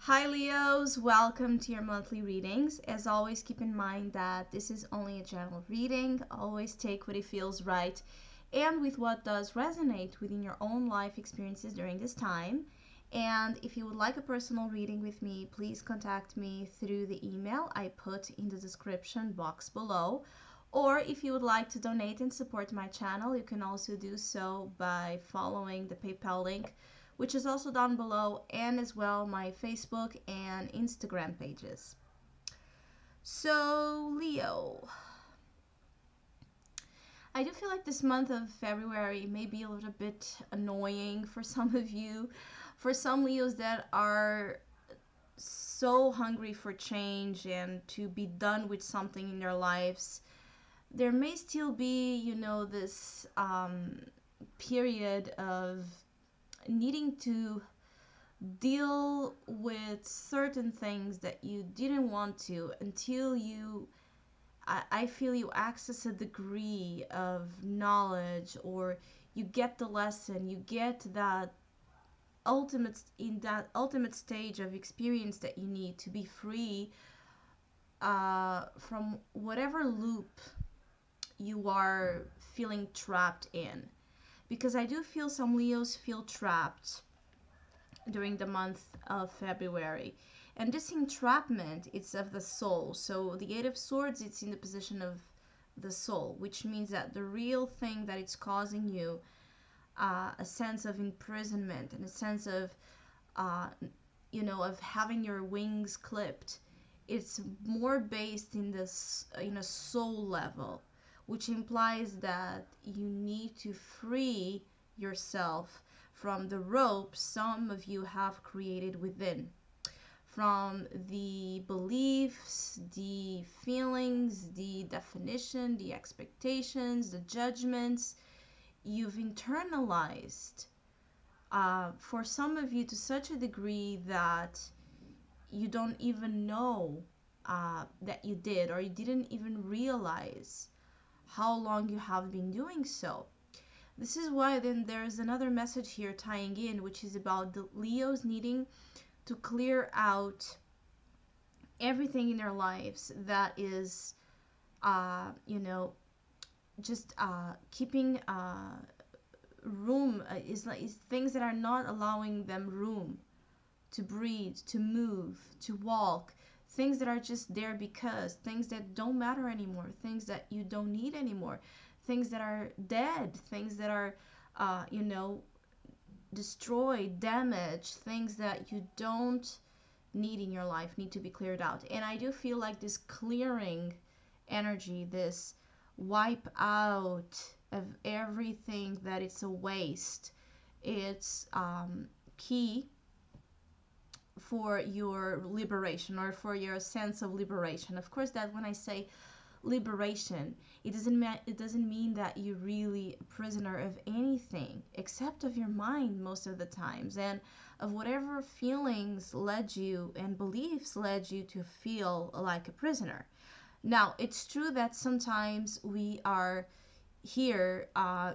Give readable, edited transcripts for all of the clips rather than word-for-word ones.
Hi Leos, welcome to your monthly readings. As always, keep in mind that this is only a general reading. Always take what it feels right and with what does resonate within your own life experiences during this time. And if you would like a personal reading with me, please contact me through the email I put in the description box below. Or if you would like to donate and support my channel, you can also do so by following the PayPal link, which is also down below, and as well my Facebook and Instagram pages. So, Leo, I do feel like this month of February may be a little bit annoying for some of you. For some Leos that are so hungry for change and to be done with something in their lives, there may still be, this period of needing to deal with certain things that you didn't want to until I feel you access a degree of knowledge, or you get the lesson, you get that ultimate stage of experience that you need to be free from whatever loop you are feeling trapped in. Because I do feel some Leos feel trapped during the month of February. And this entrapment, it's of the soul. So the Eight of Swords, it's in the position of the soul, which means that the real thing that it's causing you a sense of imprisonment and a sense of, of having your wings clipped. It's more based in a soul level, which implies that you need to free yourself from the ropes some of you have created within, from the beliefs, the feelings, the definition, the expectations, the judgments you've internalized for some of you to such a degree that you don't even know that you did, or you didn't even realize how long you have been doing so. This is why then there's another message here tying in, which is about the Leos needing to clear out everything in their lives that is, just keeping room, is things that are not allowing them room to breathe, to move, to walk, things that are just there because, things that don't matter anymore, things that you don't need anymore, things that are dead, things that are, destroyed, damaged, things that you don't need in your life need to be cleared out. And I do feel like this clearing energy, this wipe out of everything that it's a waste, it's key for your liberation, or for your sense of liberation. Of course, that when I say liberation, it doesn't mean that you're really a prisoner of anything except of your mind most of the times, and of whatever feelings led you and beliefs led you to feel like a prisoner. Now, it's true that sometimes we are here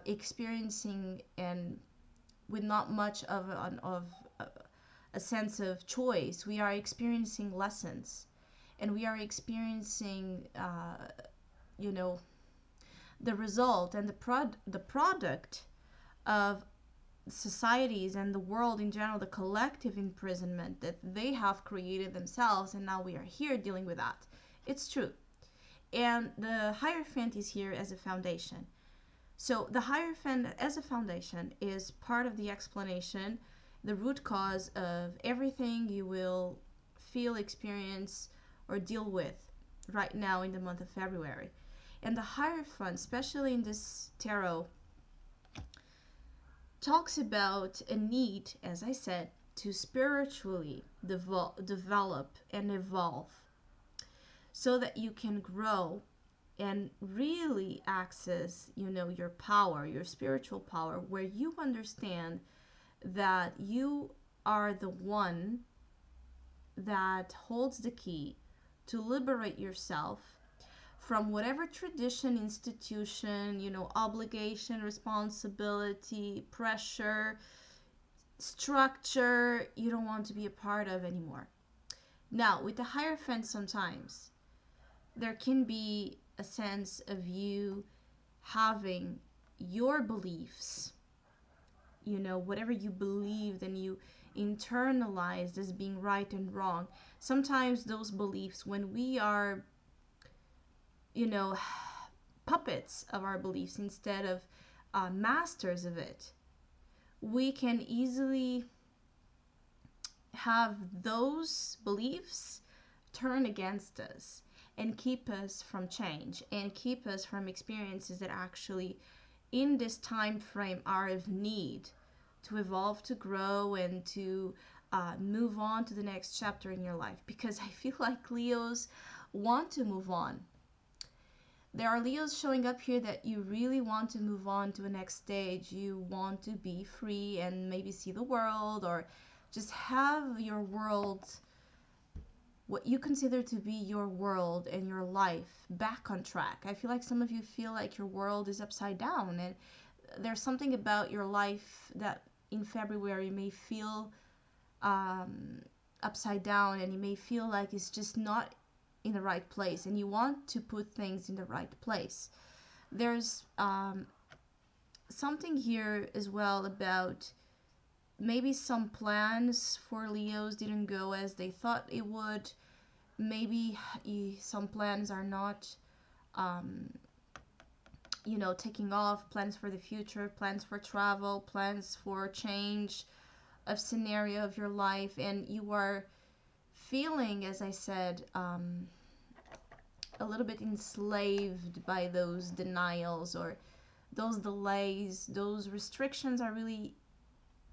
experiencing, and with not much of a sense of choice, we are experiencing lessons, and we are experiencing, the result and the product of societies and the world in general, the collective imprisonment that they have created themselves, and now we are here dealing with that. It's true. And the Hierophant is here as a foundation. So the Hierophant as a foundation is part of the explanation, the root cause of everything you will feel, experience, or deal with right now in the month of February. And the Hierophant, especially in this tarot, talks about a need, as I said, to spiritually develop and evolve so that you can grow and really access, your power, your spiritual power, where you understand that you are the one that holds the key to liberate yourself from whatever tradition, institution, obligation, responsibility, pressure, structure you don't want to be a part of anymore. Now, with the Hierophant, sometimes there can be a sense of you having your beliefs, whatever you believed and you internalized as being right and wrong. Sometimes those beliefs, when we are, you know, puppets of our beliefs instead of masters of it, we can easily have those beliefs turn against us and keep us from change and keep us from experiences that actually in this time frame are of need to evolve, to grow, and to move on to the next chapter in your life. Because I feel like Leos want to move on. There are Leos showing up here that you really want to move on to a next stage. You want to be free and maybe see the world, or just have your world, what you consider to be your world and your life, back on track. I feel like some of you feel like your world is upside down, and there's something about your life that in February may feel upside down, and you may feel like it's just not in the right place, and you want to put things in the right place. There's something here as well about maybe some plans for Leos didn't go as they thought it would. Maybe some plans are not taking off. Plans for the future, plans for travel, plans for change of scenario of your life, and you are feeling, as I said, a little bit enslaved by those denials or those delays. Those restrictions are really,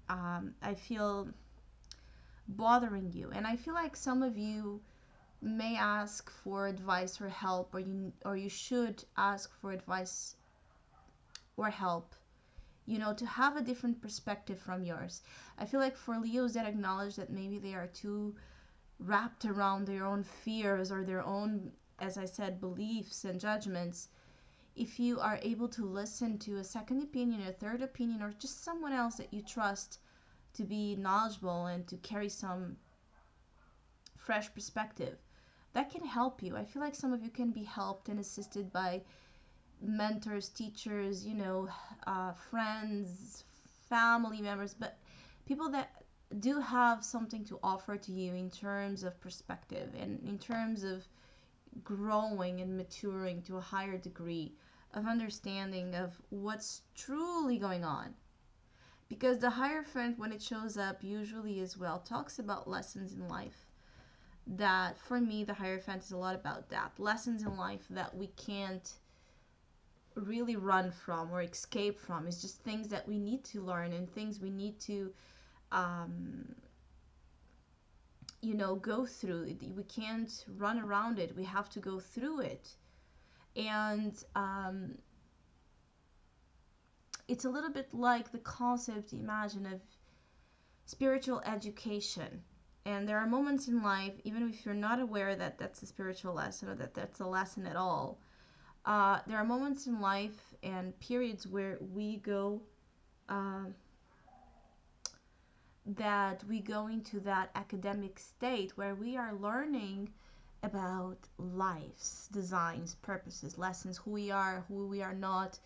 I feel, bothering you. And I feel like some of you may ask for advice or help, or you should ask for advice or help, to have a different perspective from yours. I feel like for Leos that acknowledge that maybe they are too wrapped around their own fears or their own, as I said, beliefs and judgments, if you are able to listen to a second opinion, a third opinion, or just someone else that you trust to be knowledgeable and to carry some fresh perspective, that can help you. I feel like some of you can be helped and assisted by mentors, teachers, friends, family members, but people that do have something to offer to you in terms of perspective and in terms of growing and maturing to a higher degree of understanding of what's truly going on. Because the Hierophant, when it shows up, usually as well talks about lessons in life. That for me, the Hierophant is a lot about that. Lessons in life that we can't really run from or escape from. It's just things that we need to learn and things we need to go through. We can't run around it. We have to go through it. And it's a little bit like the concept, imagine, of spiritual education. And there are moments in life, even if you're not aware that that's a spiritual lesson or that that's a lesson at all, there are moments in life and periods where we go into that academic state where we are learning about life's designs, purposes, lessons, who we are not,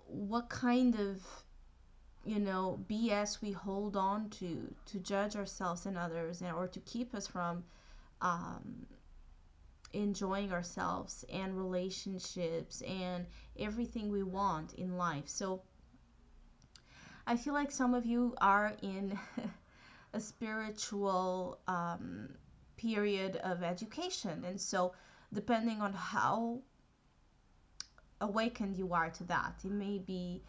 what kind of BS we hold on to judge ourselves and others, or to keep us from enjoying ourselves and relationships and everything we want in life. So I feel like some of you are in a spiritual period of education, and so depending on how awakened you are to that, it may be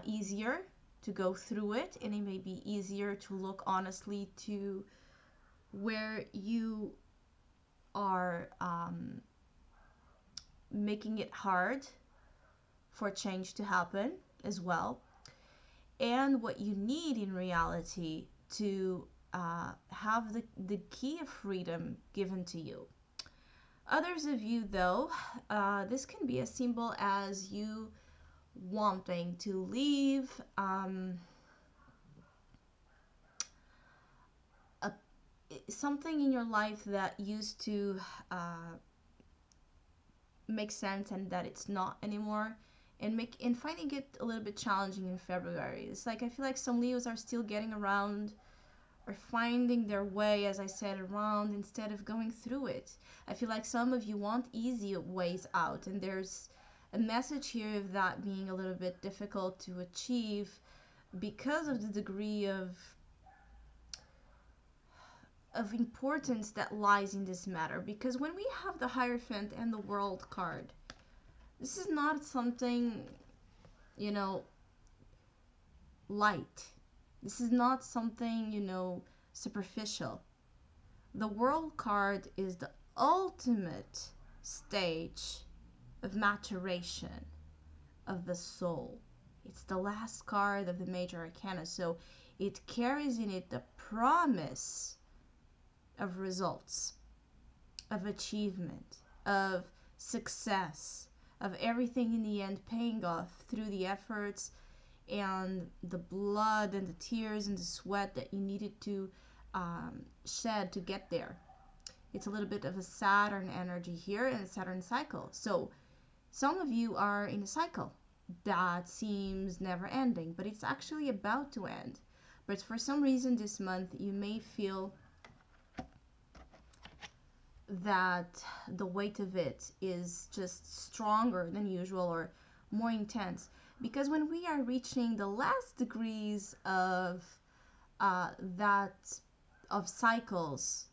easier to go through it, and it may be easier to look honestly to where you are making it hard for change to happen as well, and what you need in reality to have the key of freedom given to you. Others of you, though, this can be as simple as you wanting to leave something in your life that used to make sense and that it's not anymore, and finding it a little bit challenging in February. It's like I feel like some Leos are still getting around or finding their way, as I said, around instead of going through it. I feel like some of you want easy ways out, and there's a message here of that being a little bit difficult to achieve because of the degree of importance that lies in this matter. Because when we have the Hierophant and the World card, this is not something, you know, light. This is not something, you know, superficial. The World card is the ultimate stage of maturation of the soul. It's the last card of the major arcana, so it carries in it the promise of results, of achievement, of success, of everything in the end paying off through the efforts and the blood and the tears and the sweat that you needed to shed to get there. It's a little bit of a Saturn energy here and a Saturn cycle. So some of you are in a cycle that seems never ending, but it's actually about to end. But for some reason this month you may feel that the weight of it is just stronger than usual or more intense, because when we are reaching the last degrees of cycles,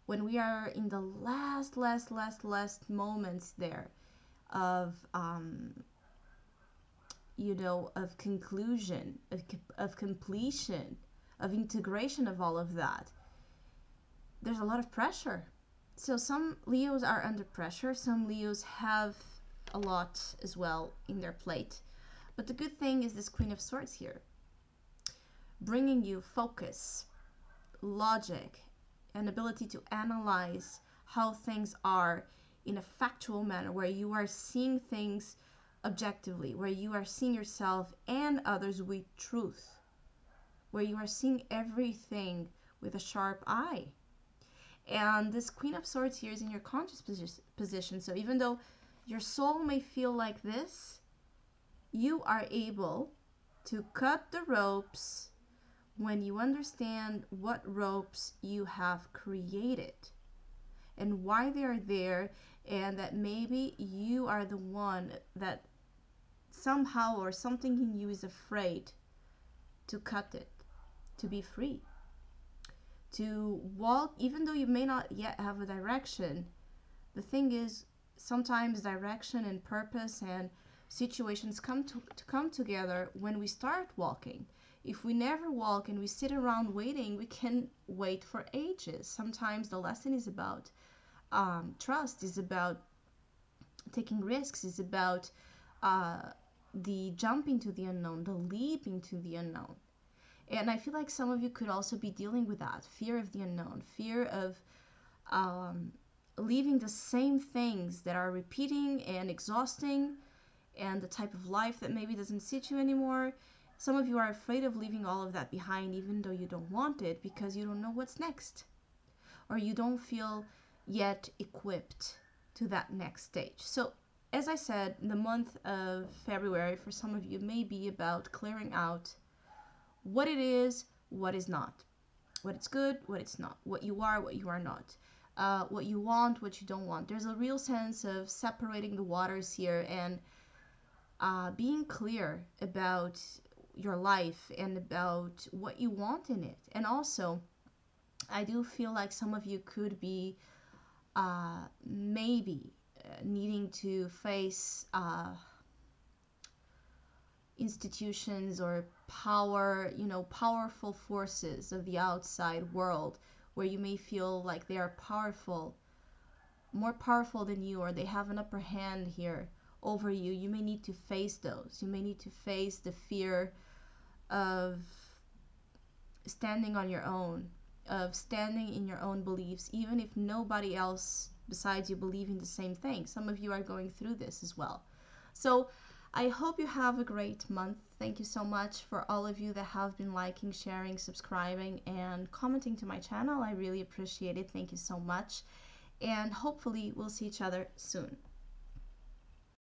when we are in the last moments there of you know, of conclusion, of completion, of integration of all of that, there's a lot of pressure. So some Leos are under pressure. Some Leos have a lot as well in their plate. But the good thing is this Queen of Swords here, bringing you focus, logic, and ability to analyze how things are in a factual manner, where you are seeing things objectively, where you are seeing yourself and others with truth, where you are seeing everything with a sharp eye. And this Queen of Swords here is in your conscious position. So even though your soul may feel like this, you are able to cut the ropes when you understand what ropes you have created and why they are there, and that maybe you are the one that somehow or something in you is afraid to cut it, to be free, to walk, even though you may not yet have a direction. The thing is, sometimes direction and purpose and situations come together when we start walking. If we never walk and we sit around waiting, we can wait for ages. Sometimes the lesson is about trust, is about taking risks, is about the jump into the unknown, the leap into the unknown. And I feel like some of you could also be dealing with that fear of the unknown, fear of leaving the same things that are repeating and exhausting, and the type of life that maybe doesn't suit you anymore. Some of you are afraid of leaving all of that behind, even though you don't want it, because you don't know what's next, or you don't feel yet equipped to that next stage. So as I said, the month of February for some of you may be about clearing out what it is, what is not, what it's good, what it's not, what you are not, what you want, what you don't want. There's a real sense of separating the waters here and being clear about your life and about what you want in it. And also, I do feel like some of you could be maybe needing to face institutions or powerful forces of the outside world, where you may feel like they are powerful, more powerful than you, or they have an upper hand here over you. You may need to face those. You may need to face the fear of standing on your own, of standing in your own beliefs, even if nobody else besides you believe in the same thing. Some of you are going through this as well. So I hope you have a great month. Thank you so much for all of you that have been liking, sharing, subscribing, and commenting to my channel. I really appreciate it. Thank you so much. And hopefully we'll see each other soon.